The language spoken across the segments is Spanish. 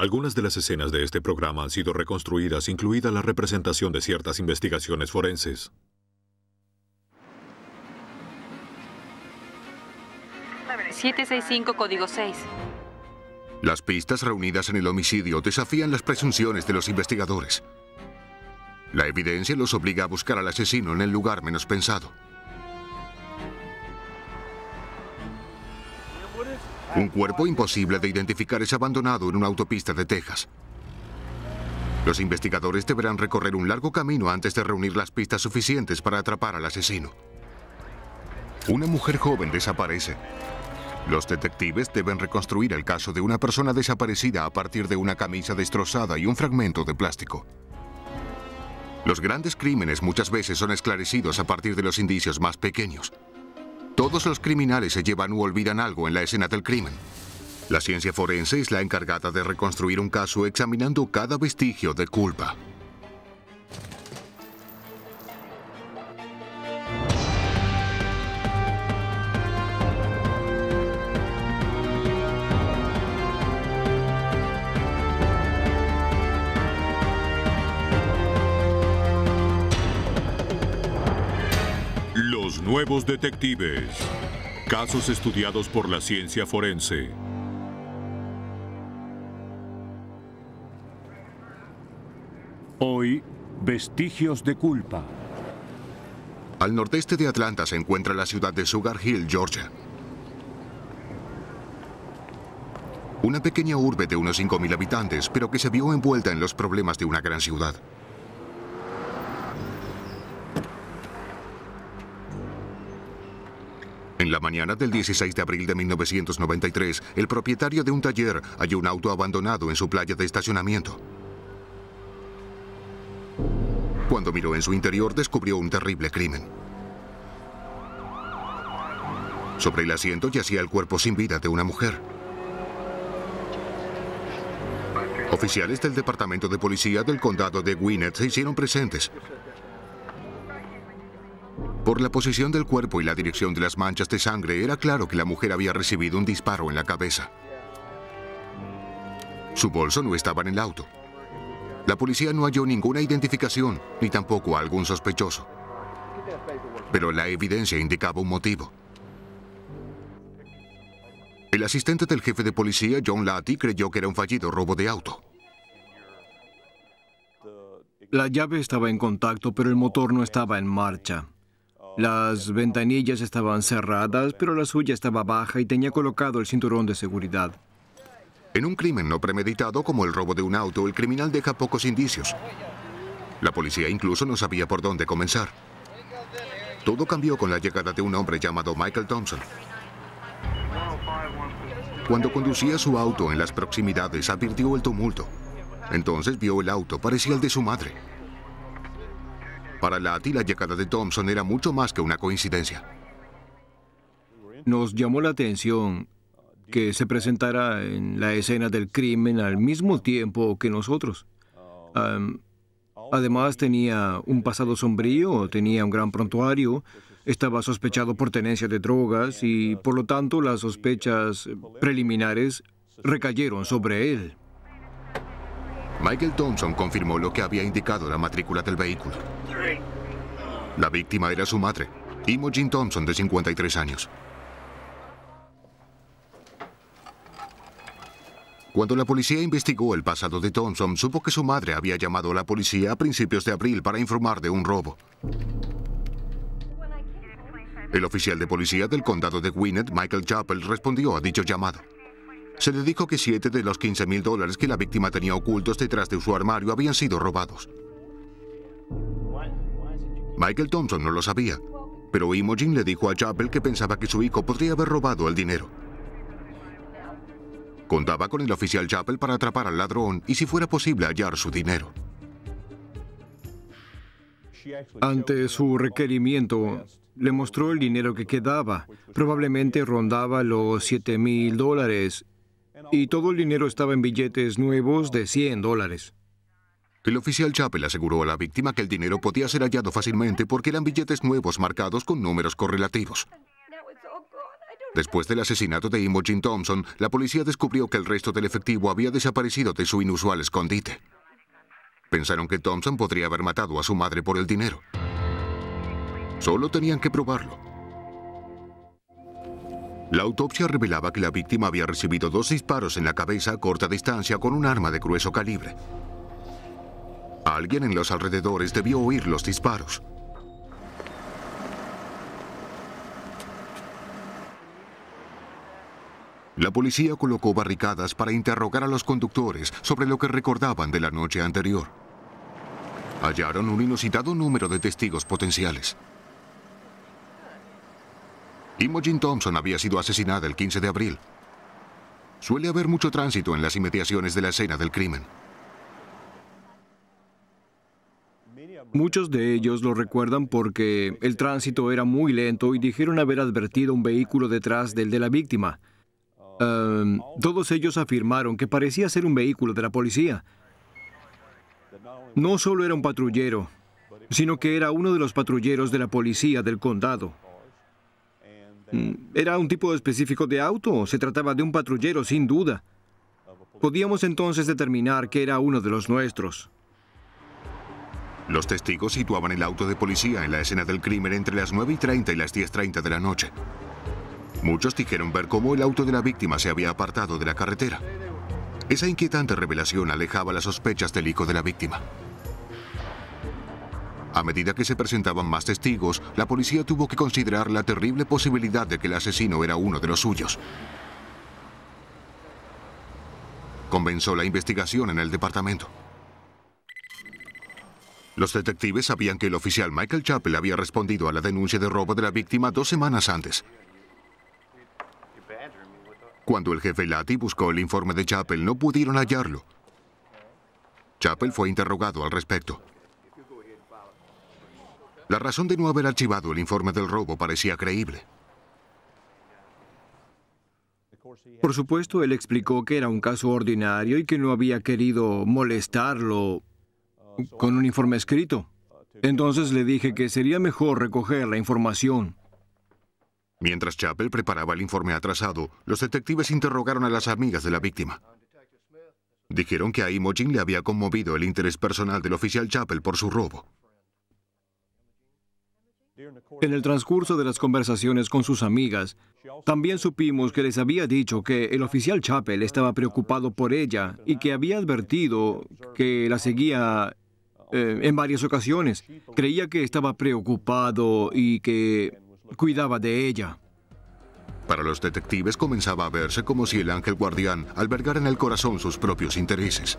Algunas de las escenas de este programa han sido reconstruidas, incluida la representación de ciertas investigaciones forenses. ...765, código 6. Las pistas reunidas en el homicidio desafían las presunciones de los investigadores. La evidencia los obliga a buscar al asesino en el lugar menos pensado. Un cuerpo imposible de identificar es abandonado en una autopista de Texas. Los investigadores deberán recorrer un largo camino antes de reunir las pistas suficientes para atrapar al asesino. Una mujer joven desaparece. Los detectives deben reconstruir el caso de una persona desaparecida a partir de una camisa destrozada y un fragmento de plástico. Los grandes crímenes muchas veces son esclarecidos a partir de los indicios más pequeños. Todos los criminales se llevan u olvidan algo en la escena del crimen. La ciencia forense es la encargada de reconstruir un caso examinando cada vestigio de culpa. Los nuevos detectives. Casos estudiados por la ciencia forense. Hoy, vestigios de culpa. Al nordeste de Atlanta se encuentra la ciudad de Sugar Hill, Georgia. Una pequeña urbe de unos 5.000 habitantes, pero que se vio envuelta en los problemas de una gran ciudad. En la mañana del 16 de abril de 1993, el propietario de un taller halló un auto abandonado en su playa de estacionamiento. Cuando miró en su interior, descubrió un terrible crimen. Sobre el asiento yacía el cuerpo sin vida de una mujer. Oficiales del Departamento de Policía del Condado de Gwinnett se hicieron presentes. Por la posición del cuerpo y la dirección de las manchas de sangre, era claro que la mujer había recibido un disparo en la cabeza. Su bolso no estaba en el auto. La policía no halló ninguna identificación, ni tampoco a algún sospechoso. Pero la evidencia indicaba un motivo. El asistente del jefe de policía, John Latty, creyó que era un fallido robo de auto. La llave estaba en contacto, pero el motor no estaba en marcha. Las ventanillas estaban cerradas, pero la suya estaba baja y tenía colocado el cinturón de seguridad. En un crimen no premeditado como el robo de un auto, el criminal deja pocos indicios. La policía incluso no sabía por dónde comenzar. Todo cambió con la llegada de un hombre llamado Michael Thompson. Cuando conducía su auto en las proximidades, advirtió el tumulto. Entonces vio el auto, parecía el de su madre. Para Latty, la llegada de Thompson era mucho más que una coincidencia. Nos llamó la atención que se presentara en la escena del crimen al mismo tiempo que nosotros. Además, tenía un pasado sombrío, tenía un gran prontuario, estaba sospechado por tenencia de drogas y, por lo tanto, las sospechas preliminares recayeron sobre él. Michael Thompson confirmó lo que había indicado la matrícula del vehículo. La víctima era su madre, Imogen Thompson, de 53 años. Cuando la policía investigó el pasado de Thompson, supo que su madre había llamado a la policía a principios de abril para informar de un robo. El oficial de policía del condado de Gwinnett, Michael Chappell, respondió a dicho llamado. Se le dijo que 7 de los $15,000 que la víctima tenía ocultos detrás de su armario habían sido robados. Michael Thompson no lo sabía, pero Imogen le dijo a Chappell que pensaba que su hijo podría haber robado el dinero. Contaba con el oficial Chappell para atrapar al ladrón y, si fuera posible, hallar su dinero. Ante su requerimiento, le mostró el dinero que quedaba. Probablemente rondaba los $7,000. Y todo el dinero estaba en billetes nuevos de $100. El oficial Chappell aseguró a la víctima que el dinero podía ser hallado fácilmente porque eran billetes nuevos marcados con números correlativos. Después del asesinato de Imogen Thompson, la policía descubrió que el resto del efectivo había desaparecido de su inusual escondite. Pensaron que Thompson podría haber matado a su madre por el dinero. Solo tenían que probarlo. La autopsia revelaba que la víctima había recibido 2 disparos en la cabeza a corta distancia con un arma de grueso calibre. Alguien en los alrededores debió oír los disparos. La policía colocó barricadas para interrogar a los conductores sobre lo que recordaban de la noche anterior. Hallaron un inusitado número de testigos potenciales. Imogen Thompson había sido asesinada el 15 de abril. Suele haber mucho tránsito en las inmediaciones de la escena del crimen. Muchos de ellos lo recuerdan porque el tránsito era muy lento y dijeron haber advertido un vehículo detrás del de la víctima. Todos ellos afirmaron que parecía ser un vehículo de la policía. No solo era un patrullero, sino que era uno de los patrulleros de la policía del condado. ¿Era un tipo específico de auto? Se trataba de un patrullero, sin duda. Podíamos entonces determinar que era uno de los nuestros. Los testigos situaban el auto de policía en la escena del crimen entre las 9:30 y las 10:30 de la noche. Muchos dijeron ver cómo el auto de la víctima se había apartado de la carretera. Esa inquietante revelación alejaba las sospechas del hijo de la víctima. A medida que se presentaban más testigos, la policía tuvo que considerar la terrible posibilidad de que el asesino era uno de los suyos. Comenzó la investigación en el departamento. Los detectives sabían que el oficial Michael Chappell había respondido a la denuncia de robo de la víctima 2 semanas antes. Cuando el jefe Lati buscó el informe de Chappell, no pudieron hallarlo. Chappell fue interrogado al respecto. La razón de no haber archivado el informe del robo parecía creíble. Por supuesto, él explicó que era un caso ordinario y que no había querido molestarlo con un informe escrito. Entonces le dije que sería mejor recoger la información. Mientras Chappell preparaba el informe atrasado, los detectives interrogaron a las amigas de la víctima. Dijeron que a Imogen le había conmovido el interés personal del oficial Chappell por su robo. En el transcurso de las conversaciones con sus amigas, también supimos que les había dicho que el oficial Chappell estaba preocupado por ella y que había advertido que la seguía en varias ocasiones. Creía que estaba preocupado y que cuidaba de ella. Para los detectives comenzaba a verse como si el ángel guardián albergara en el corazón sus propios intereses.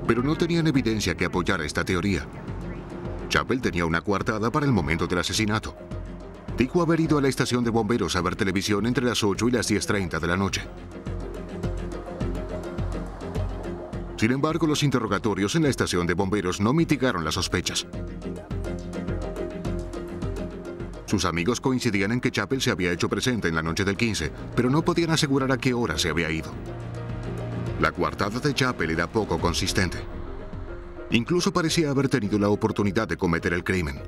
Pero no tenían evidencia que apoyara esta teoría. Chappell tenía una coartada para el momento del asesinato. Dijo haber ido a la estación de bomberos a ver televisión entre las 8 y las 10:30 de la noche. Sin embargo, los interrogatorios en la estación de bomberos no mitigaron las sospechas. Sus amigos coincidían en que Chappell se había hecho presente en la noche del 15, pero no podían asegurar a qué hora se había ido. La coartada de Chappell era poco consistente. Incluso parecía haber tenido la oportunidad de cometer el crimen.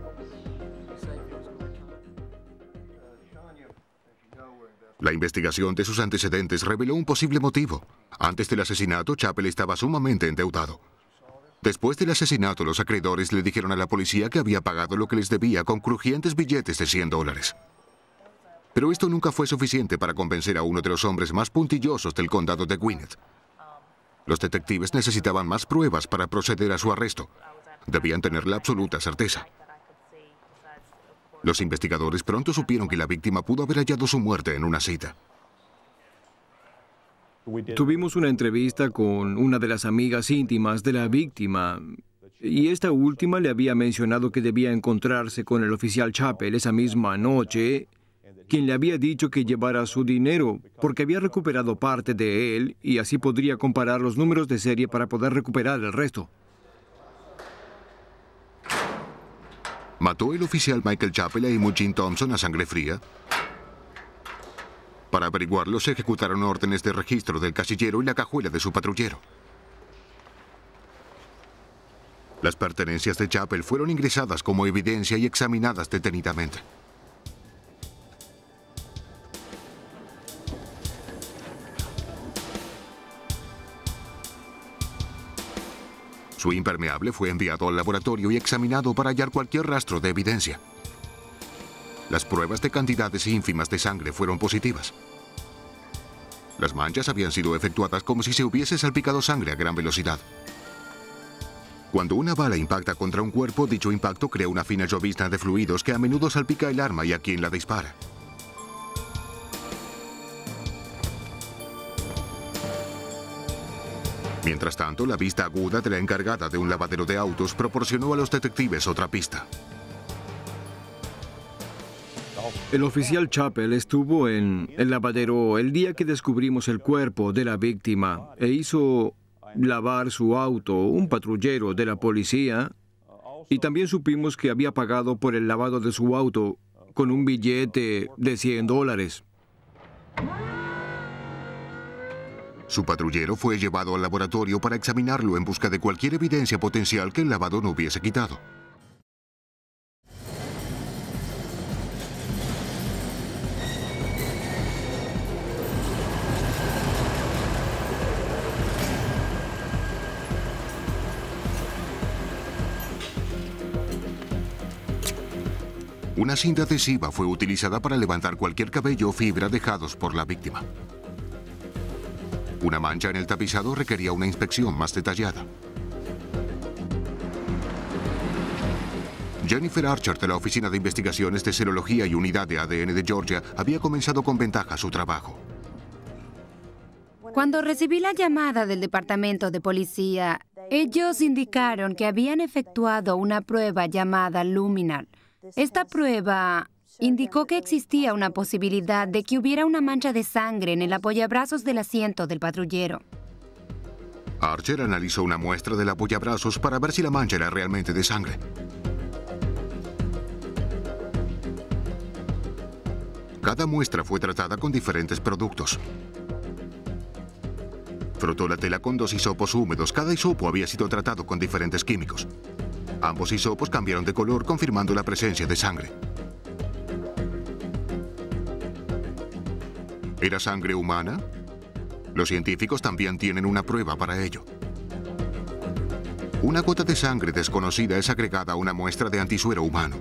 La investigación de sus antecedentes reveló un posible motivo. Antes del asesinato, Chappell estaba sumamente endeudado. Después del asesinato, los acreedores le dijeron a la policía que había pagado lo que les debía con crujientes billetes de $100. Pero esto nunca fue suficiente para convencer a uno de los hombres más puntillosos del condado de Gwinnett. Los detectives necesitaban más pruebas para proceder a su arresto. Debían tener la absoluta certeza. Los investigadores pronto supieron que la víctima pudo haber hallado su muerte en una cita. Tuvimos una entrevista con una de las amigas íntimas de la víctima y esta última le había mencionado que debía encontrarse con el oficial Chappell esa misma noche, quien le había dicho que llevara su dinero porque había recuperado parte de él y así podría comparar los números de serie para poder recuperar el resto. ¿Mató el oficial Michael Chappell a Imogen Thompson a sangre fría? Para averiguarlo, se ejecutaron órdenes de registro del casillero y la cajuela de su patrullero. Las pertenencias de Chappell fueron ingresadas como evidencia y examinadas detenidamente. Su impermeable fue enviado al laboratorio y examinado para hallar cualquier rastro de evidencia. Las pruebas de cantidades ínfimas de sangre fueron positivas. Las manchas habían sido efectuadas como si se hubiese salpicado sangre a gran velocidad. Cuando una bala impacta contra un cuerpo, dicho impacto crea una fina llovizna de fluidos que a menudo salpica el arma y a quien la dispara. Mientras tanto, la vista aguda de la encargada de un lavadero de autos proporcionó a los detectives otra pista. El oficial Chappell estuvo en el lavadero el día que descubrimos el cuerpo de la víctima e hizo lavar su auto un patrullero de la policía, y también supimos que había pagado por el lavado de su auto con un billete de $100. Su patrullero fue llevado al laboratorio para examinarlo en busca de cualquier evidencia potencial que el lavado no hubiese quitado. Una cinta adhesiva fue utilizada para levantar cualquier cabello o fibra dejados por la víctima. Una mancha en el tapizado requería una inspección más detallada. Jennifer Archer, de la Oficina de Investigaciones de Serología y Unidad de ADN de Georgia, había comenzado con ventaja su trabajo. Cuando recibí la llamada del departamento de policía, ellos indicaron que habían efectuado una prueba llamada luminal. Esta prueba indicó que existía una posibilidad de que hubiera una mancha de sangre en el apoyabrazos del asiento del patrullero. Archer analizó una muestra del apoyabrazos para ver si la mancha era realmente de sangre. Cada muestra fue tratada con diferentes productos. Frotó la tela con 2 hisopos húmedos. Cada hisopo había sido tratado con diferentes químicos. Ambos hisopos cambiaron de color, confirmando la presencia de sangre. ¿Era sangre humana? Los científicos también tienen una prueba para ello. Una gota de sangre desconocida es agregada a una muestra de antisuero humano,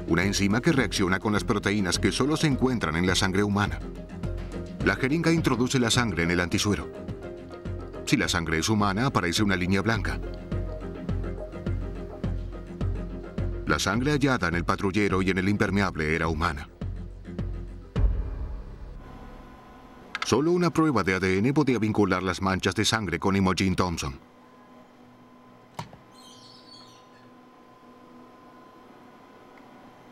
una enzima que reacciona con las proteínas que solo se encuentran en la sangre humana. La jeringa introduce la sangre en el antisuero. Si la sangre es humana, aparece una línea blanca. La sangre hallada en el patrullero y en el impermeable era humana. Solo una prueba de ADN podía vincular las manchas de sangre con Imogen Thompson.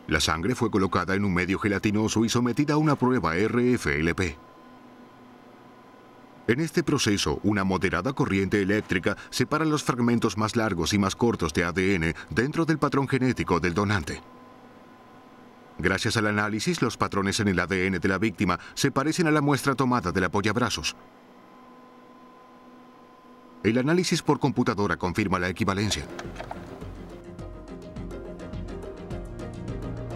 La sangre fue colocada en un medio gelatinoso y sometida a una prueba RFLP. En este proceso, una moderada corriente eléctrica separa los fragmentos más largos y más cortos de ADN dentro del patrón genético del donante. Gracias al análisis, los patrones en el ADN de la víctima se parecen a la muestra tomada del apoyabrazos. El análisis por computadora confirma la equivalencia.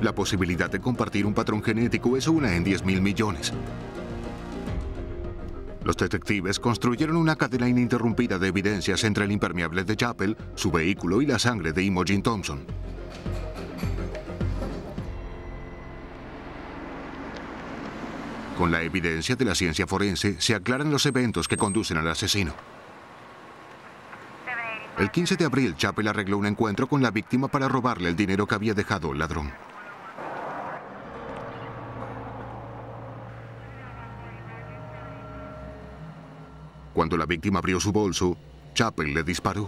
La posibilidad de compartir un patrón genético es una en 10.000 millones. Los detectives construyeron una cadena ininterrumpida de evidencias entre el impermeable de Chappell, su vehículo y la sangre de Imogen Thompson. Con la evidencia de la ciencia forense, se aclaran los eventos que conducen al asesino. El 15 de abril, Chappell arregló un encuentro con la víctima para robarle el dinero que había dejado el ladrón. Cuando la víctima abrió su bolso, Chappell le disparó.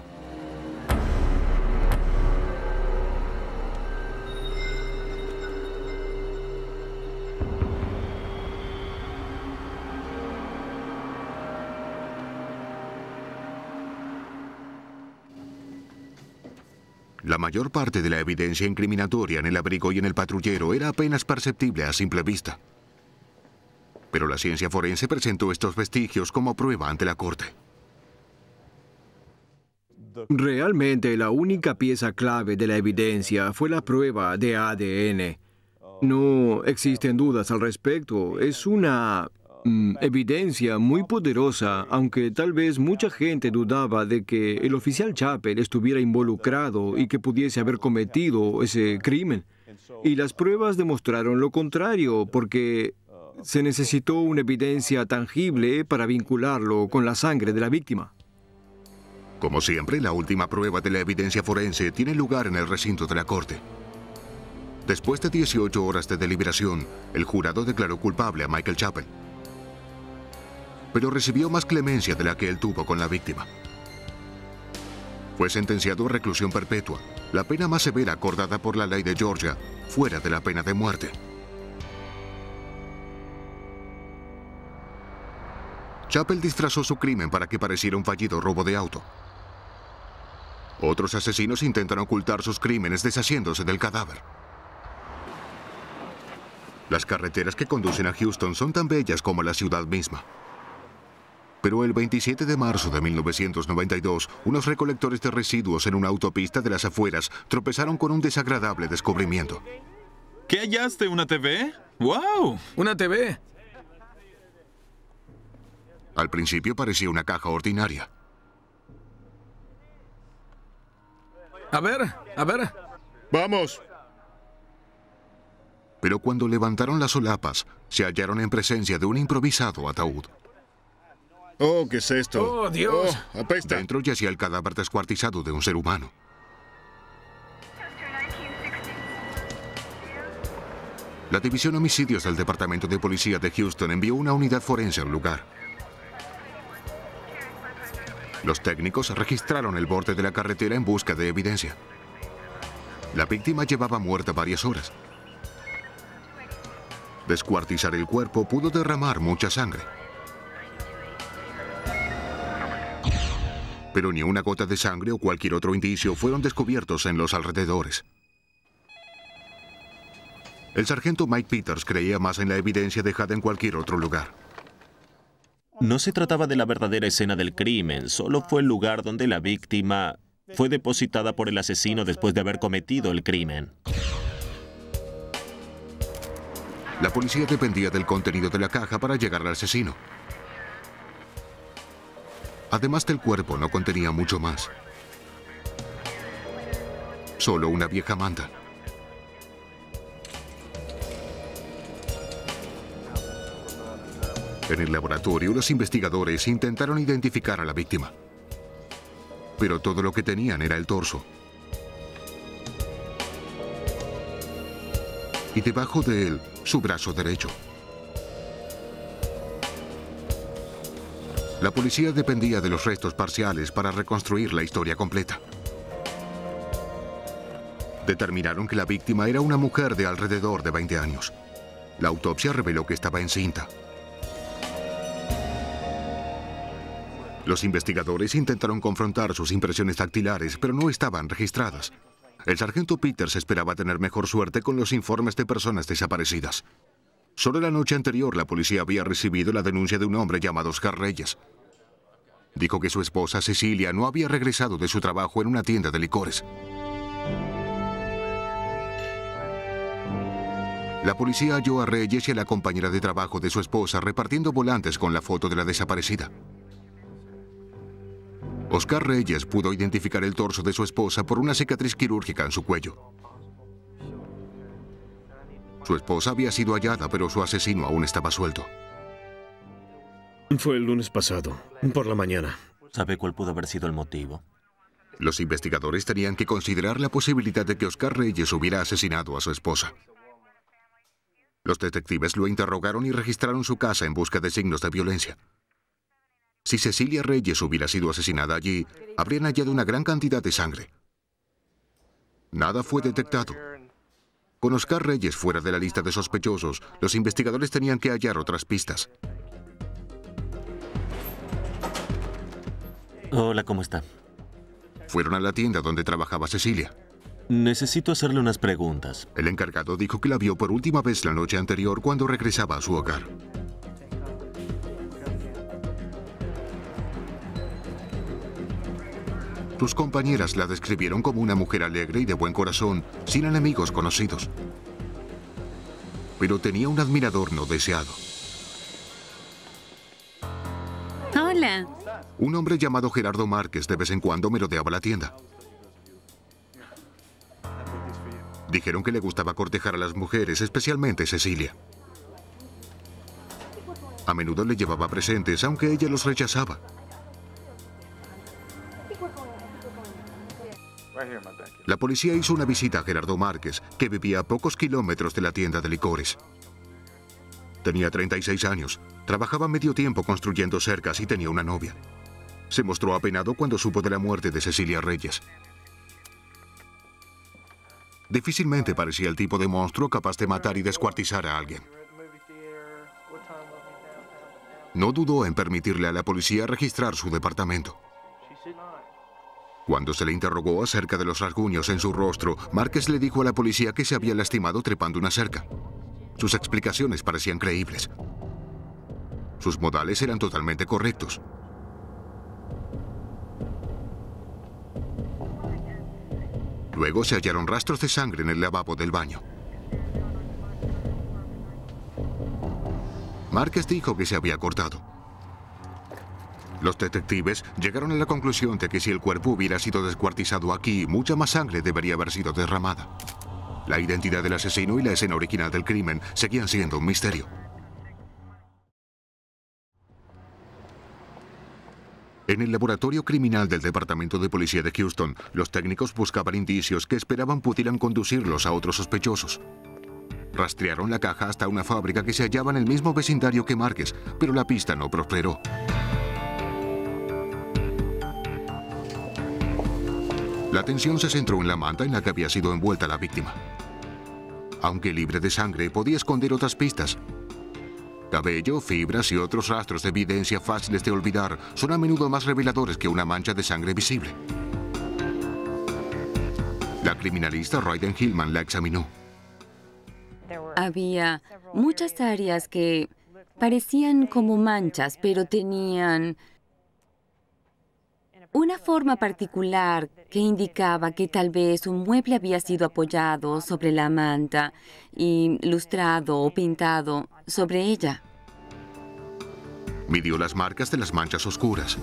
La mayor parte de la evidencia incriminatoria en el abrigo y en el patrullero era apenas perceptible a simple vista. Pero la ciencia forense presentó estos vestigios como prueba ante la corte. Realmente la única pieza clave de la evidencia fue la prueba de ADN. No existen dudas al respecto. Es una evidencia muy poderosa, aunque tal vez mucha gente dudaba de que el oficial Chappell estuviera involucrado y que pudiese haber cometido ese crimen. Y las pruebas demostraron lo contrario, porque se necesitó una evidencia tangible para vincularlo con la sangre de la víctima. Como siempre, la última prueba de la evidencia forense tiene lugar en el recinto de la corte. Después de 18 horas de deliberación, el jurado declaró culpable a Michael Chappell. Pero recibió más clemencia de la que él tuvo con la víctima. Fue sentenciado a reclusión perpetua, la pena más severa acordada por la ley de Georgia, fuera de la pena de muerte. Chappell disfrazó su crimen para que pareciera un fallido robo de auto. Otros asesinos intentan ocultar sus crímenes deshaciéndose del cadáver. Las carreteras que conducen a Houston son tan bellas como la ciudad misma. Pero el 27 de marzo de 1992, unos recolectores de residuos en una autopista de las afueras tropezaron con un desagradable descubrimiento. ¿Qué hallaste? ¿Una TV? ¡Wow! ¿Una TV? Al principio parecía una caja ordinaria. A ver. ¡Vamos! Pero cuando levantaron las solapas, se hallaron en presencia de un improvisado ataúd. Oh, ¿qué es esto? ¡Oh, Dios! Oh, apesta. Dentro yacía el cadáver descuartizado de un ser humano. La División de Homicidios del Departamento de Policía de Houston envió una unidad forense al lugar. Los técnicos registraron el borde de la carretera en busca de evidencia. La víctima llevaba muerta varias horas. Descuartizar el cuerpo pudo derramar mucha sangre. Pero ni una gota de sangre o cualquier otro indicio fueron descubiertos en los alrededores. El sargento Mike Peters creía más en la evidencia dejada en cualquier otro lugar. No se trataba de la verdadera escena del crimen, solo fue el lugar donde la víctima fue depositada por el asesino después de haber cometido el crimen. La policía dependía del contenido de la caja para llegar al asesino. Además del cuerpo, no contenía mucho más. Solo una vieja manta. En el laboratorio, los investigadores intentaron identificar a la víctima. Pero todo lo que tenían era el torso. Y debajo de él, su brazo derecho. La policía dependía de los restos parciales para reconstruir la historia completa. Determinaron que la víctima era una mujer de alrededor de 20 años. La autopsia reveló que estaba encinta. Los investigadores intentaron confrontar sus impresiones dactilares, pero no estaban registradas. El sargento Peters esperaba tener mejor suerte con los informes de personas desaparecidas. Solo la noche anterior, la policía había recibido la denuncia de un hombre llamado Oscar Reyes. Dijo que su esposa, Cecilia, no había regresado de su trabajo en una tienda de licores. La policía halló a Reyes y a la compañera de trabajo de su esposa repartiendo volantes con la foto de la desaparecida. Oscar Reyes pudo identificar el torso de su esposa por una cicatriz quirúrgica en su cuello. Su esposa había sido hallada, pero su asesino aún estaba suelto. Fue el lunes pasado, por la mañana. ¿Sabe cuál pudo haber sido el motivo? Los investigadores tenían que considerar la posibilidad de que Oscar Reyes hubiera asesinado a su esposa. Los detectives lo interrogaron y registraron su casa en busca de signos de violencia. Si Cecilia Reyes hubiera sido asesinada allí, habrían hallado una gran cantidad de sangre. Nada fue detectado. Con Oscar Reyes fuera de la lista de sospechosos, los investigadores tenían que hallar otras pistas. Hola, ¿cómo está? Fueron a la tienda donde trabajaba Cecilia. Necesito hacerle unas preguntas. El encargado dijo que la vio por última vez la noche anterior cuando regresaba a su hogar. Sus compañeras la describieron como una mujer alegre y de buen corazón, sin enemigos conocidos. Pero tenía un admirador no deseado. Hola. Un hombre llamado Gerardo Márquez de vez en cuando merodeaba la tienda. Dijeron que le gustaba cortejar a las mujeres, especialmente Cecilia. A menudo le llevaba presentes, aunque ella los rechazaba. La policía hizo una visita a Gerardo Márquez, que vivía a pocos kilómetros de la tienda de licores. Tenía 36 años, trabajaba medio tiempo construyendo cercas y tenía una novia. Se mostró apenado cuando supo de la muerte de Cecilia Reyes. Difícilmente parecía el tipo de monstruo capaz de matar y descuartizar a alguien. No dudó en permitirle a la policía registrar su departamento. Cuando se le interrogó acerca de los rasguños en su rostro, Márquez le dijo a la policía que se había lastimado trepando una cerca. Sus explicaciones parecían creíbles. Sus modales eran totalmente correctos. Luego se hallaron rastros de sangre en el lavabo del baño. Márquez dijo que se había cortado. Los detectives llegaron a la conclusión de que si el cuerpo hubiera sido descuartizado aquí, mucha más sangre debería haber sido derramada. La identidad del asesino y la escena original del crimen seguían siendo un misterio. En el laboratorio criminal del Departamento de Policía de Houston, los técnicos buscaban indicios que esperaban pudieran conducirlos a otros sospechosos. Rastrearon la caja hasta una fábrica que se hallaba en el mismo vecindario que Márquez, pero la pista no prosperó. La atención se centró en la manta en la que había sido envuelta la víctima. Aunque libre de sangre, podía esconder otras pistas. Cabello, fibras y otros rastros de evidencia fáciles de olvidar son a menudo más reveladores que una mancha de sangre visible. La criminalista Raiden Hillman la examinó. Había muchas áreas que parecían como manchas, pero tenían una forma particular que indicaba que tal vez un mueble había sido apoyado sobre la manta y lustrado o pintado sobre ella. Midió las marcas de las manchas oscuras.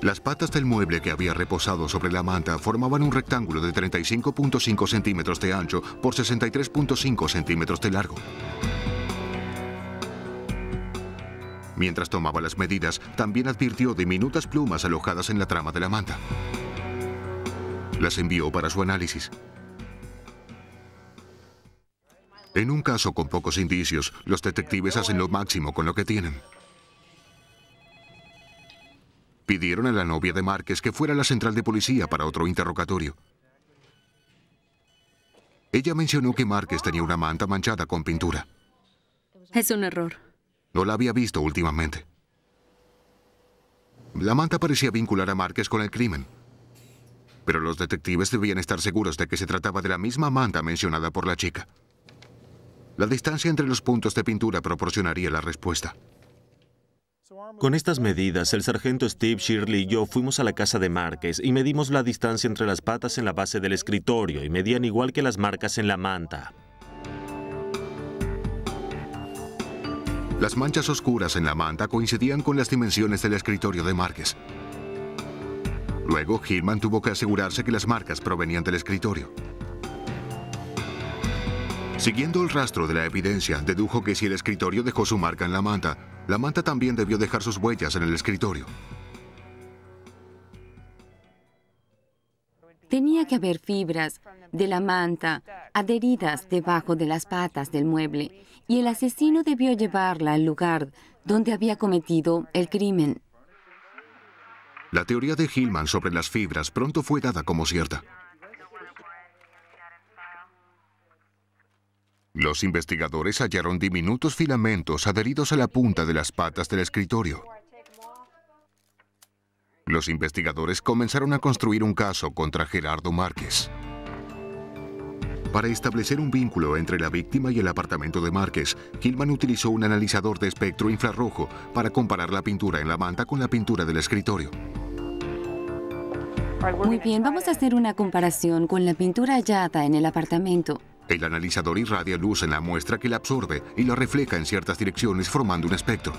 Las patas del mueble que había reposado sobre la manta formaban un rectángulo de 35.5 centímetros de ancho por 63.5 centímetros de largo. Mientras tomaba las medidas, también advirtió diminutas plumas alojadas en la trama de la manta. Las envió para su análisis. En un caso con pocos indicios, los detectives hacen lo máximo con lo que tienen. Pidieron a la novia de Márquez que fuera a la central de policía para otro interrogatorio. Ella mencionó que Márquez tenía una manta manchada con pintura. Es un error. No la había visto últimamente. La manta parecía vincular a Márquez con el crimen. Pero los detectives debían estar seguros de que se trataba de la misma manta mencionada por la chica. La distancia entre los puntos de pintura proporcionaría la respuesta. Con estas medidas, el sargento Steve, Shirley y yo fuimos a la casa de Márquez y medimos la distancia entre las patas en la base del escritorio y medían igual que las marcas en la manta. Las manchas oscuras en la manta coincidían con las dimensiones del escritorio de Márquez. Luego, Hillman tuvo que asegurarse que las marcas provenían del escritorio. Siguiendo el rastro de la evidencia, dedujo que si el escritorio dejó su marca en la manta también debió dejar sus huellas en el escritorio. Tenía que haber fibras de la manta adheridas debajo de las patas del mueble y el asesino debió llevarla al lugar donde había cometido el crimen. La teoría de Hillman sobre las fibras pronto fue dada como cierta. Los investigadores hallaron diminutos filamentos adheridos a la punta de las patas del escritorio. Los investigadores comenzaron a construir un caso contra Gerardo Márquez. Para establecer un vínculo entre la víctima y el apartamento de Márquez, Hillman utilizó un analizador de espectro infrarrojo para comparar la pintura en la manta con la pintura del escritorio. Muy bien, vamos a hacer una comparación con la pintura hallada en el apartamento. El analizador irradia luz en la muestra que la absorbe y la refleja en ciertas direcciones formando un espectro.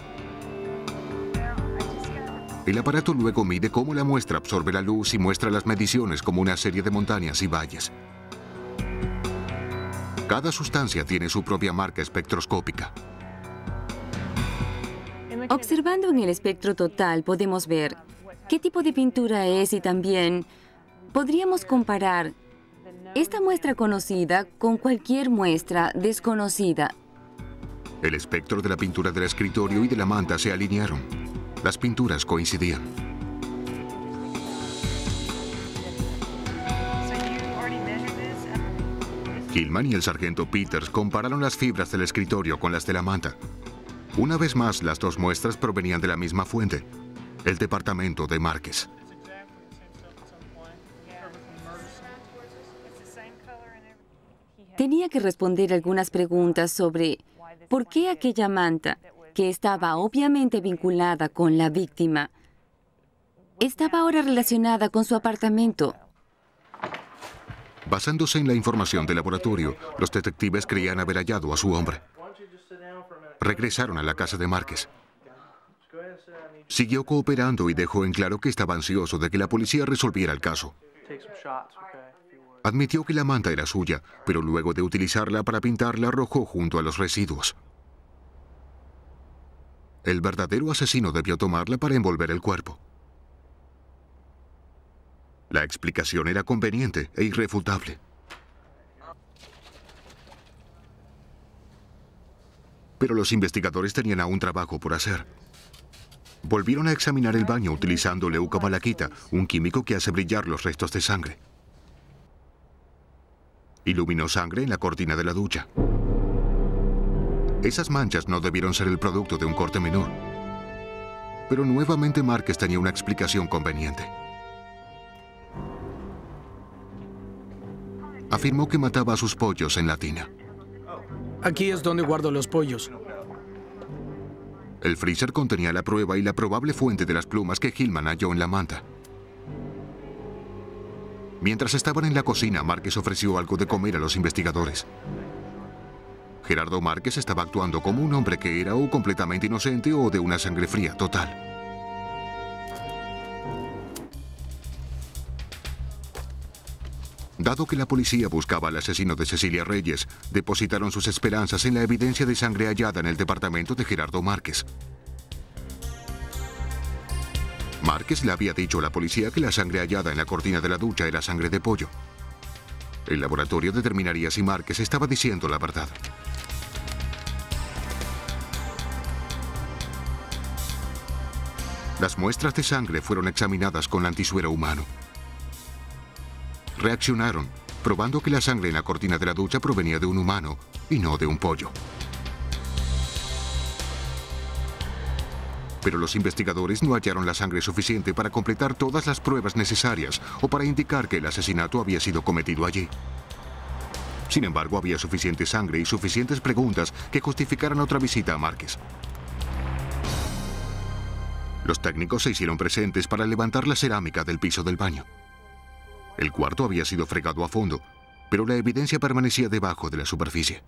El aparato luego mide cómo la muestra absorbe la luz y muestra las mediciones como una serie de montañas y valles. Cada sustancia tiene su propia marca espectroscópica. Observando en el espectro total podemos ver qué tipo de pintura es y también podríamos comparar esta muestra conocida con cualquier muestra desconocida. El espectro de la pintura del escritorio y de la manta se alinearon. Las pinturas coincidían. Hillman y el sargento Peters compararon las fibras del escritorio con las de la manta. Una vez más, las dos muestras provenían de la misma fuente, el departamento de Márquez. Tenía que responder algunas preguntas sobre por qué aquella manta, que estaba obviamente vinculada con la víctima, estaba ahora relacionada con su apartamento. Basándose en la información del laboratorio, los detectives creían haber hallado a su hombre. Regresaron a la casa de Márquez. Siguió cooperando y dejó en claro que estaba ansioso de que la policía resolviera el caso. Admitió que la manta era suya, pero luego de utilizarla para pintar la arrojó junto a los residuos. El verdadero asesino debió tomarla para envolver el cuerpo. La explicación era conveniente e irrefutable. Pero los investigadores tenían aún trabajo por hacer. Volvieron a examinar el baño utilizando leucomalaquita, un químico que hace brillar los restos de sangre. Iluminó sangre en la cortina de la ducha. Esas manchas no debieron ser el producto de un corte menor. Pero nuevamente Márquez tenía una explicación conveniente. Afirmó que mataba a sus pollos en la tina. Aquí es donde guardo los pollos. El freezer contenía la prueba y la probable fuente de las plumas que Hillman halló en la manta. Mientras estaban en la cocina, Márquez ofreció algo de comer a los investigadores. Gerardo Márquez estaba actuando como un hombre que era o completamente inocente o de una sangre fría total. Dado que la policía buscaba al asesino de Cecilia Reyes, depositaron sus esperanzas en la evidencia de sangre hallada en el departamento de Gerardo Márquez. Márquez le había dicho a la policía que la sangre hallada en la cortina de la ducha era sangre de pollo. El laboratorio determinaría si Márquez estaba diciendo la verdad. Las muestras de sangre fueron examinadas con antisuero humano. Reaccionaron, probando que la sangre en la cortina de la ducha provenía de un humano y no de un pollo. Pero los investigadores no hallaron la sangre suficiente para completar todas las pruebas necesarias o para indicar que el asesinato había sido cometido allí. Sin embargo, había suficiente sangre y suficientes preguntas que justificaran otra visita a Márquez. Los técnicos se hicieron presentes para levantar la cerámica del piso del baño. El cuarto había sido fregado a fondo, pero la evidencia permanecía debajo de la superficie.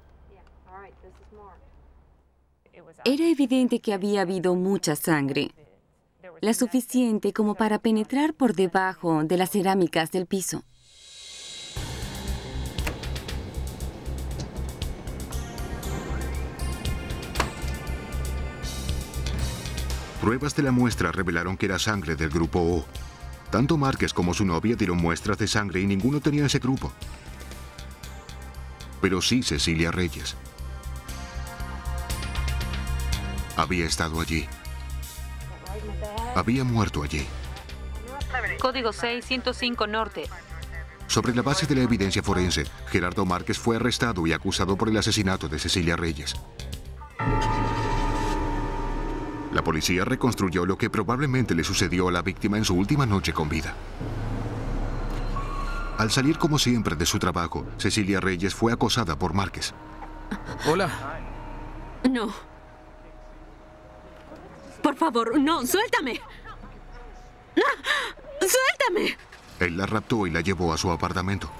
Era evidente que había habido mucha sangre, la suficiente como para penetrar por debajo de las cerámicas del piso. Pruebas de la muestra revelaron que era sangre del grupo O. Tanto Márquez como su novia dieron muestras de sangre y ninguno tenía ese grupo. Pero sí Cecilia Reyes. Había estado allí. Había muerto allí. Código 6105 Norte. Sobre la base de la evidencia forense, Gerardo Márquez fue arrestado y acusado por el asesinato de Cecilia Reyes. La policía reconstruyó lo que probablemente le sucedió a la víctima en su última noche con vida. Al salir como siempre de su trabajo, Cecilia Reyes fue acosada por Márquez. Hola. No. Por favor, no, suéltame. ¡No! ¡Suéltame! Él la raptó y la llevó a su apartamento.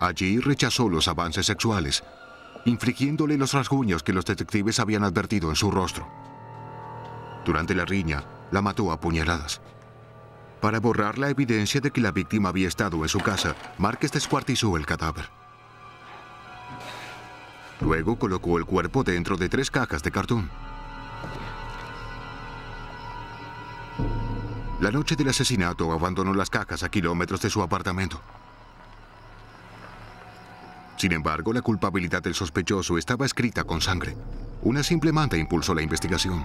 Allí rechazó los avances sexuales infligiéndole los rasguños que los detectives habían advertido en su rostro. Durante la riña, la mató a puñaladas. Para borrar la evidencia de que la víctima había estado en su casa, Márquez descuartizó el cadáver. Luego colocó el cuerpo dentro de 3 cajas de cartón. La noche del asesinato abandonó las cajas a kilómetros de su apartamento. Sin embargo, la culpabilidad del sospechoso estaba escrita con sangre. Una simple manta impulsó la investigación.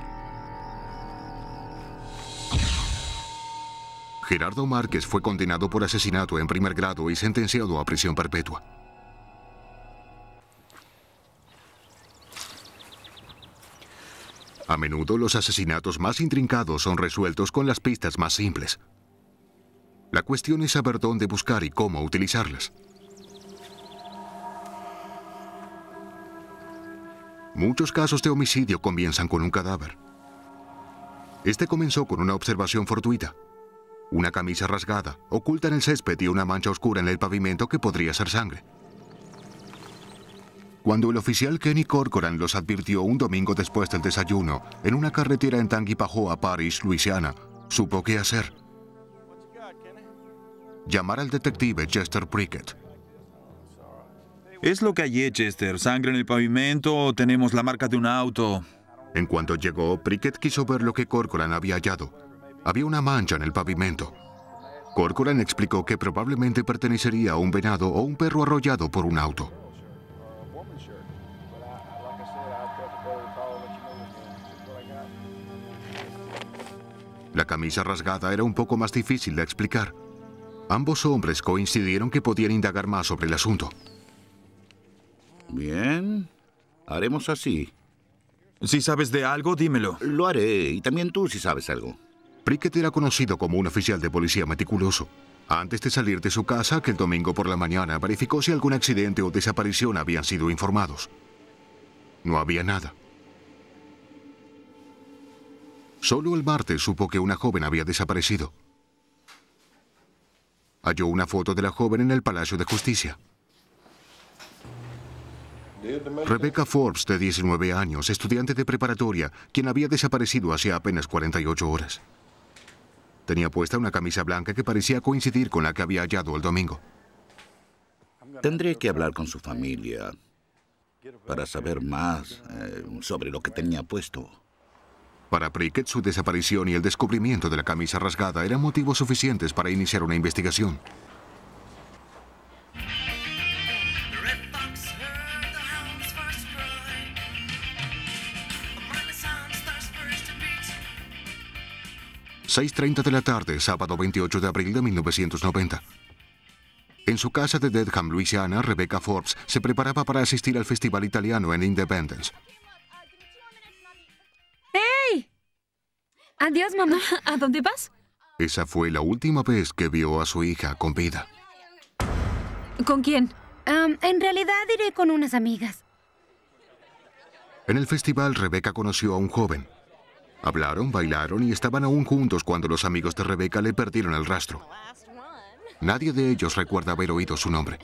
Gerardo Márquez fue condenado por asesinato en primer grado y sentenciado a prisión perpetua. A menudo los asesinatos más intrincados son resueltos con las pistas más simples. La cuestión es saber dónde buscar y cómo utilizarlas. Muchos casos de homicidio comienzan con un cadáver. Este comenzó con una observación fortuita. Una camisa rasgada, oculta en el césped y una mancha oscura en el pavimento que podría ser sangre. Cuando el oficial Kenny Corcoran los advirtió un domingo después del desayuno, en una carretera en Tangipahoa Parish, Luisiana, supo qué hacer. Llamar al detective Chester Prickett. ¿Es lo que hay, Chester? ¿Sangre en el pavimento o tenemos la marca de un auto? En cuanto llegó, Prickett quiso ver lo que Corcoran había hallado. Había una mancha en el pavimento. Corcoran explicó que probablemente pertenecería a un venado o un perro arrollado por un auto. La camisa rasgada era un poco más difícil de explicar. Ambos hombres coincidieron que podían indagar más sobre el asunto. Bien, haremos así. Si sabes de algo, dímelo. Lo haré, y también tú si sabes algo. Prickett era conocido como un oficial de policía meticuloso. Antes de salir de su casa, aquel domingo por la mañana, verificó si algún accidente o desaparición habían sido informados. No había nada. Solo el martes supo que una joven había desaparecido. Halló una foto de la joven en el Palacio de Justicia. Rebecca Forbes, de 19 años, estudiante de preparatoria, quien había desaparecido hacía apenas 48 horas. Tenía puesta una camisa blanca que parecía coincidir con la que había hallado el domingo. Tendré que hablar con su familia para saber más sobre lo que tenía puesto. Para Prickett, su desaparición y el descubrimiento de la camisa rasgada eran motivos suficientes para iniciar una investigación. ...6:30 de la tarde, sábado 28 de abril de 1990. En su casa de Dedham, Luisiana, Rebecca Forbes se preparaba para asistir al festival italiano en Independence. ¡Hey! Adiós, mamá. ¿A dónde vas? Esa fue la última vez que vio a su hija con vida. ¿Con quién? En realidad iré con unas amigas. En el festival, Rebecca conoció a un joven. Hablaron, bailaron y estaban aún juntos cuando los amigos de Rebecca le perdieron el rastro. Nadie de ellos recuerda haber oído su nombre.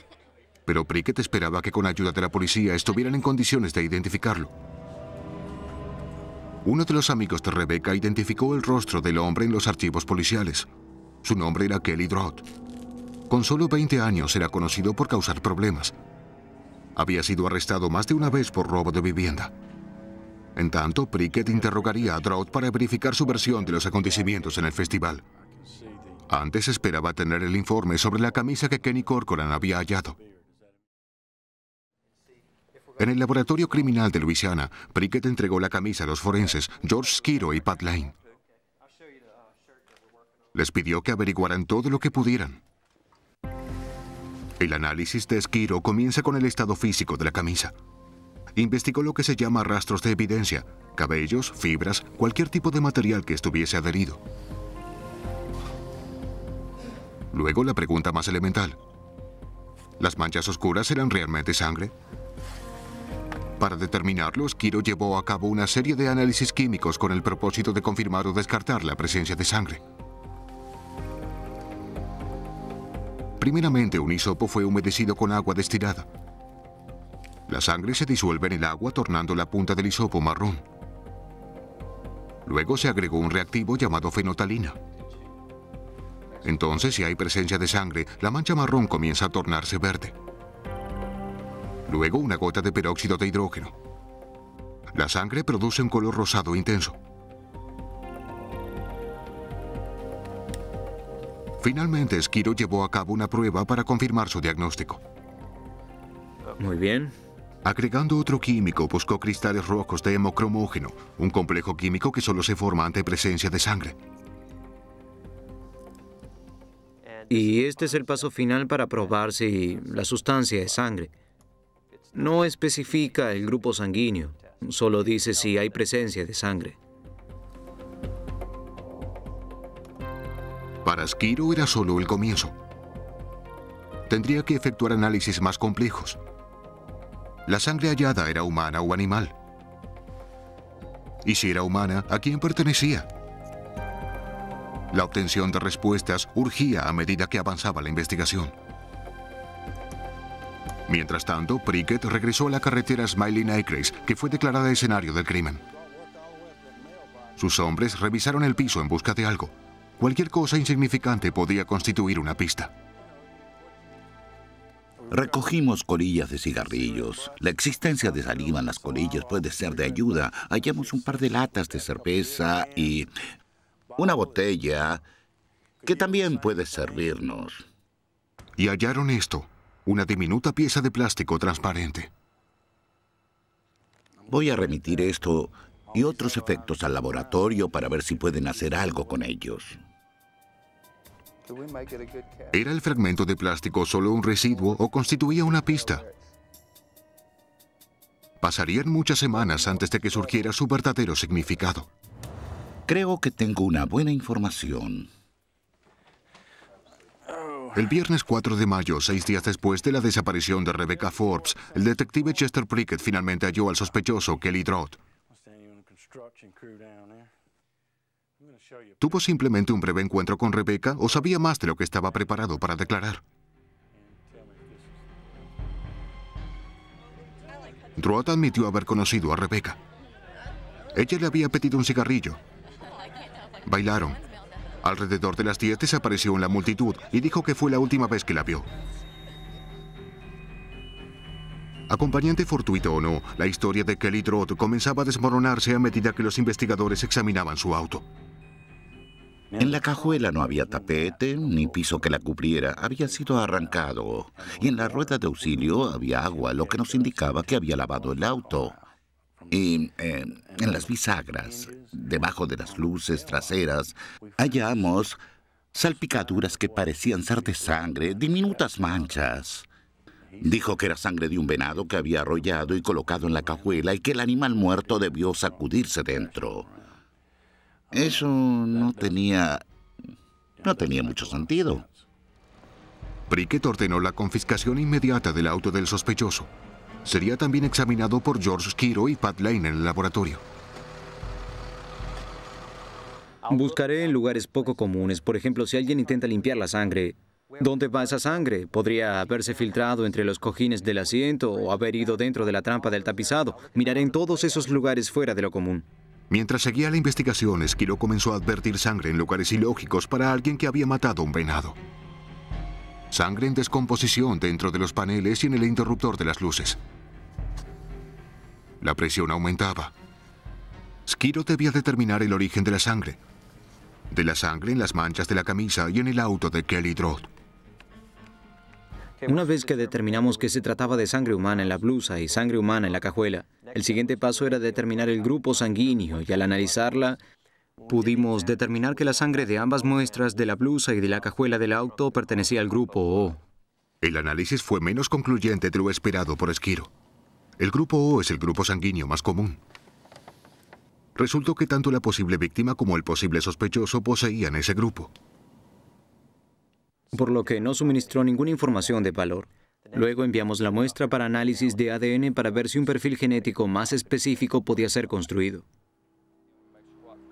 Pero Prickett esperaba que con ayuda de la policía estuvieran en condiciones de identificarlo. Uno de los amigos de Rebecca identificó el rostro del hombre en los archivos policiales. Su nombre era Kelly Drott. Con solo 20 años era conocido por causar problemas. Había sido arrestado más de una vez por robo de vivienda. En tanto, Prickett interrogaría a Drott para verificar su versión de los acontecimientos en el festival. Antes esperaba tener el informe sobre la camisa que Kenny Corcoran había hallado. En el laboratorio criminal de Luisiana, Prickett entregó la camisa a los forenses George Skiro y Pat Lane. Les pidió que averiguaran todo lo que pudieran. El análisis de Skiro comienza con el estado físico de la camisa. Investigó lo que se llama rastros de evidencia, cabellos, fibras, cualquier tipo de material que estuviese adherido. Luego la pregunta más elemental. ¿Las manchas oscuras eran realmente sangre? Para determinarlo, Skiro llevó a cabo una serie de análisis químicos con el propósito de confirmar o descartar la presencia de sangre. Primeramente, un hisopo fue humedecido con agua destilada. La sangre se disuelve en el agua tornando la punta del hisopo marrón. Luego se agregó un reactivo llamado fenotalina. Entonces, si hay presencia de sangre, la mancha marrón comienza a tornarse verde. Luego una gota de peróxido de hidrógeno. La sangre produce un color rosado intenso. Finalmente, Skiro llevó a cabo una prueba para confirmar su diagnóstico. Muy bien. Agregando otro químico, buscó cristales rojos de hemocromógeno, un complejo químico que solo se forma ante presencia de sangre. Y este es el paso final para probar si la sustancia es sangre. No especifica el grupo sanguíneo, solo dice si hay presencia de sangre. Para Skiro era solo el comienzo. Tendría que efectuar análisis más complejos. La sangre hallada era humana o animal. Y si era humana, ¿a quién pertenecía? La obtención de respuestas urgía a medida que avanzaba la investigación. Mientras tanto, Prickett regresó a la carretera Smiling Acres, que fue declarada escenario del crimen. Sus hombres revisaron el piso en busca de algo. Cualquier cosa insignificante podía constituir una pista. Recogimos colillas de cigarrillos. La existencia de saliva en las colillas puede ser de ayuda. Hallamos un par de latas de cerveza y una botella que también puede servirnos. Y hallaron esto, una diminuta pieza de plástico transparente. Voy a remitir esto y otros efectos al laboratorio para ver si pueden hacer algo con ellos. ¿Era el fragmento de plástico solo un residuo o constituía una pista? Pasarían muchas semanas antes de que surgiera su verdadero significado. Creo que tengo una buena información. El viernes 4 de mayo, 6 días después de la desaparición de Rebecca Forbes, el detective Chester Prickett finalmente halló al sospechoso Kelly Drodd. ¿Tuvo simplemente un breve encuentro con Rebecca o sabía más de lo que estaba preparado para declarar? Drodd admitió haber conocido a Rebecca. Ella le había pedido un cigarrillo. Bailaron. Alrededor de las 10 desapareció en la multitud y dijo que fue la última vez que la vio. Acompañante fortuito o no, la historia de Kelly Drodd comenzaba a desmoronarse a medida que los investigadores examinaban su auto. En la cajuela no había tapete ni piso que la cubriera. Había sido arrancado. Y en la rueda de auxilio había agua, lo que nos indicaba que había lavado el auto. Y en las bisagras, debajo de las luces traseras, hallamos salpicaduras que parecían ser de sangre, diminutas manchas. Dijo que era sangre de un venado que había arrollado y colocado en la cajuela y que el animal muerto debió sacudirse dentro. Eso no tenía mucho sentido. Prickett ordenó la confiscación inmediata del auto del sospechoso. Sería también examinado por George Skiro y Pat Lane en el laboratorio. Buscaré en lugares poco comunes. Por ejemplo, si alguien intenta limpiar la sangre, ¿dónde va esa sangre? Podría haberse filtrado entre los cojines del asiento o haber ido dentro de la trampa del tapizado. Miraré en todos esos lugares fuera de lo común. Mientras seguía la investigación, Skiro comenzó a advertir sangre en lugares ilógicos para alguien que había matado a un venado. Sangre en descomposición dentro de los paneles y en el interruptor de las luces. La presión aumentaba. Skiro debía determinar el origen de la sangre. De la sangre en las manchas de la camisa y en el auto de Kelly Drodd. Una vez que determinamos que se trataba de sangre humana en la blusa y sangre humana en la cajuela, el siguiente paso era determinar el grupo sanguíneo y al analizarla, pudimos determinar que la sangre de ambas muestras de la blusa y de la cajuela del auto pertenecía al grupo O. El análisis fue menos concluyente de lo esperado por Skiro. El grupo O es el grupo sanguíneo más común. Resultó que tanto la posible víctima como el posible sospechoso poseían ese grupo. Por lo que no suministró ninguna información de valor. Luego enviamos la muestra para análisis de ADN para ver si un perfil genético más específico podía ser construido.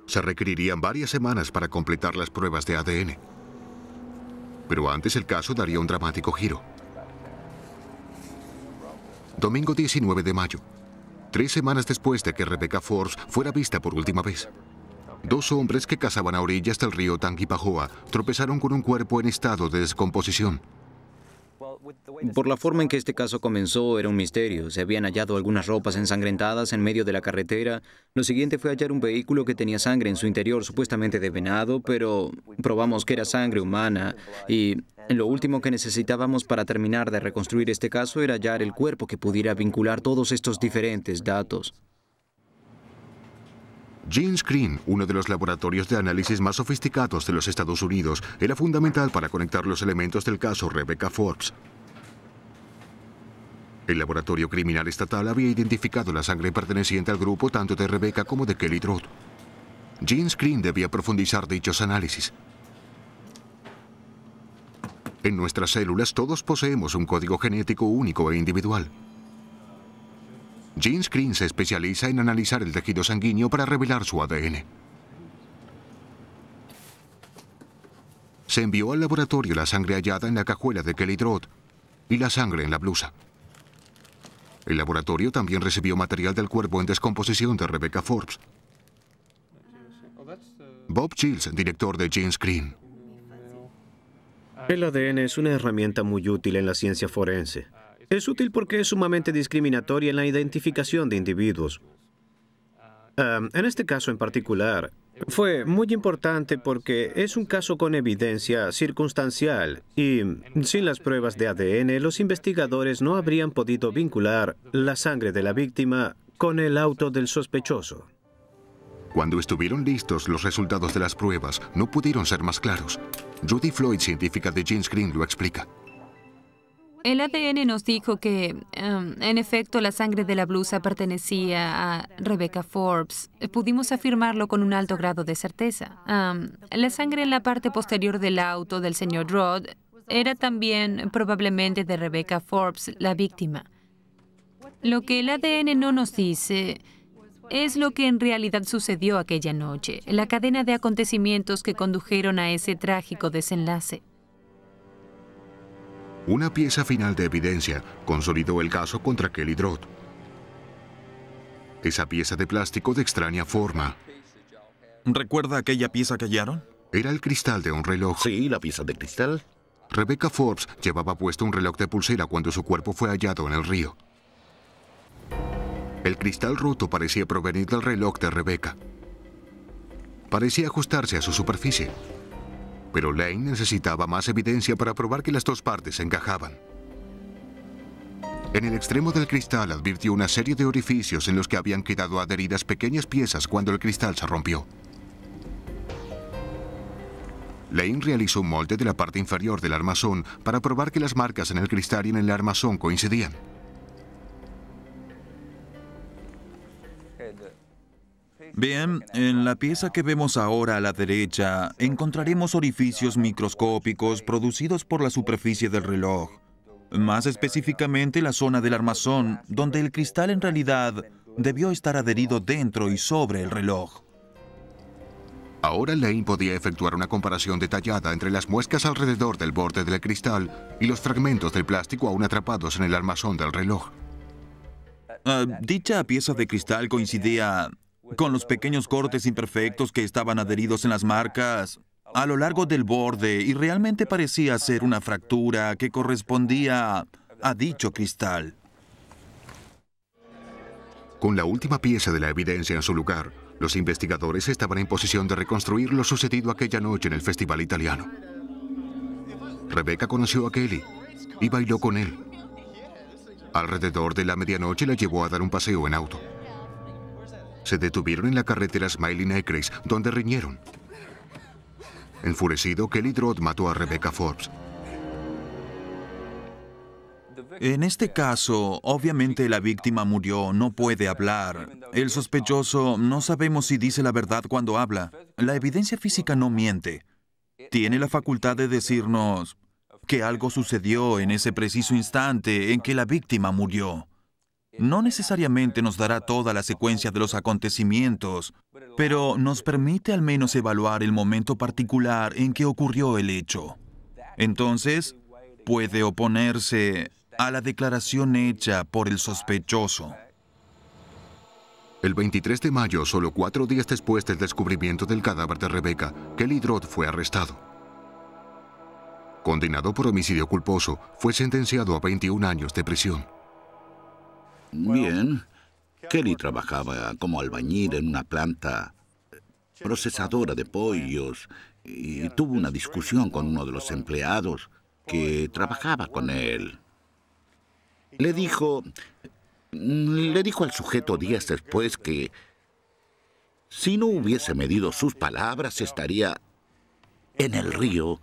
Se requerirían varias semanas para completar las pruebas de ADN. Pero antes el caso daría un dramático giro. Domingo 19 de mayo, 3 semanas después de que Rebecca Forbes fuera vista por última vez. 2 hombres que cazaban a orillas del río Tangipahoa tropezaron con un cuerpo en estado de descomposición. Por la forma en que este caso comenzó, era un misterio. Se habían hallado algunas ropas ensangrentadas en medio de la carretera. Lo siguiente fue hallar un vehículo que tenía sangre en su interior, supuestamente de venado, pero probamos que era sangre humana. Y lo último que necesitábamos para terminar de reconstruir este caso era hallar el cuerpo que pudiera vincular todos estos diferentes datos. GeneScreen, uno de los laboratorios de análisis más sofisticados de los Estados Unidos, era fundamental para conectar los elementos del caso Rebecca Forbes. El laboratorio criminal estatal había identificado la sangre perteneciente al grupo tanto de Rebecca como de Kelly Drott. GeneScreen debía profundizar dichos análisis. En nuestras células todos poseemos un código genético único e individual. GeneScreen se especializa en analizar el tejido sanguíneo para revelar su ADN. Se envió al laboratorio la sangre hallada en la cajuela de Kelly Drott y la sangre en la blusa. El laboratorio también recibió material del cuerpo en descomposición de Rebecca Forbes. Bob Shields, director de GeneScreen. El ADN es una herramienta muy útil en la ciencia forense. Es útil porque es sumamente discriminatoria en la identificación de individuos. En este caso en particular, fue muy importante porque es un caso con evidencia circunstancial y sin las pruebas de ADN, los investigadores no habrían podido vincular la sangre de la víctima con el auto del sospechoso. Cuando estuvieron listos los resultados de las pruebas, no pudieron ser más claros. Judy Floyd, científica de GeneScreen, lo explica. El ADN nos dijo que, en efecto, la sangre de la blusa pertenecía a Rebecca Forbes. Pudimos afirmarlo con un alto grado de certeza. La sangre en la parte posterior del auto del señor Drott era también probablemente de Rebecca Forbes, la víctima. Lo que el ADN no nos dice es lo que en realidad sucedió aquella noche, la cadena de acontecimientos que condujeron a ese trágico desenlace. Una pieza final de evidencia consolidó el caso contra Kelly Drott. Esa pieza de plástico de extraña forma. ¿Recuerda aquella pieza que hallaron? Era el cristal de un reloj. Sí, la pieza de cristal. Rebecca Forbes llevaba puesto un reloj de pulsera cuando su cuerpo fue hallado en el río. El cristal roto parecía provenir del reloj de Rebecca. Parecía ajustarse a su superficie. Pero Lane necesitaba más evidencia para probar que las dos partes encajaban. En el extremo del cristal advirtió una serie de orificios en los que habían quedado adheridas pequeñas piezas cuando el cristal se rompió. Lane realizó un molde de la parte inferior del armazón para probar que las marcas en el cristal y en el armazón coincidían. Bien, en la pieza que vemos ahora a la derecha, encontraremos orificios microscópicos producidos por la superficie del reloj. Más específicamente la zona del armazón, donde el cristal en realidad debió estar adherido dentro y sobre el reloj. Ahora Lane podía efectuar una comparación detallada entre las muescas alrededor del borde del cristal y los fragmentos del plástico aún atrapados en el armazón del reloj. Dicha pieza de cristal coincidía con los pequeños cortes imperfectos que estaban adheridos en las marcas a lo largo del borde y realmente parecía ser una fractura que correspondía a dicho cristal. Con la última pieza de la evidencia en su lugar, los investigadores estaban en posición de reconstruir lo sucedido aquella noche en el festival italiano. Rebecca conoció a Kelly y bailó con él. Alrededor de la medianoche la llevó a dar un paseo en auto. Se detuvieron en la carretera Smiling Acres, donde riñeron. Enfurecido, Kelly Drott mató a Rebecca Forbes. En este caso, obviamente la víctima murió, no puede hablar. El sospechoso no sabemos si dice la verdad cuando habla. La evidencia física no miente. Tiene la facultad de decirnos que algo sucedió en ese preciso instante en que la víctima murió. No necesariamente nos dará toda la secuencia de los acontecimientos, pero nos permite al menos evaluar el momento particular en que ocurrió el hecho. Entonces, puede oponerse a la declaración hecha por el sospechoso. El 23 de mayo, solo 4 días después del descubrimiento del cadáver de Rebecca, Kelly Drott fue arrestado. Condenado por homicidio culposo, fue sentenciado a 21 años de prisión. Bien, Kelly trabajaba como albañil en una planta procesadora de pollos y tuvo una discusión con uno de los empleados que trabajaba con él. Le dijo al sujeto días después que si no hubiese medido sus palabras estaría en el río,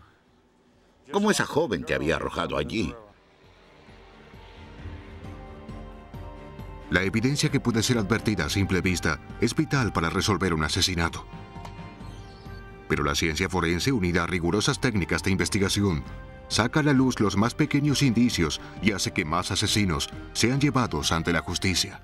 como esa joven que había arrojado allí. La evidencia que puede ser advertida a simple vista es vital para resolver un asesinato. Pero la ciencia forense, unida a rigurosas técnicas de investigación, saca a la luz los más pequeños indicios y hace que más asesinos sean llevados ante la justicia.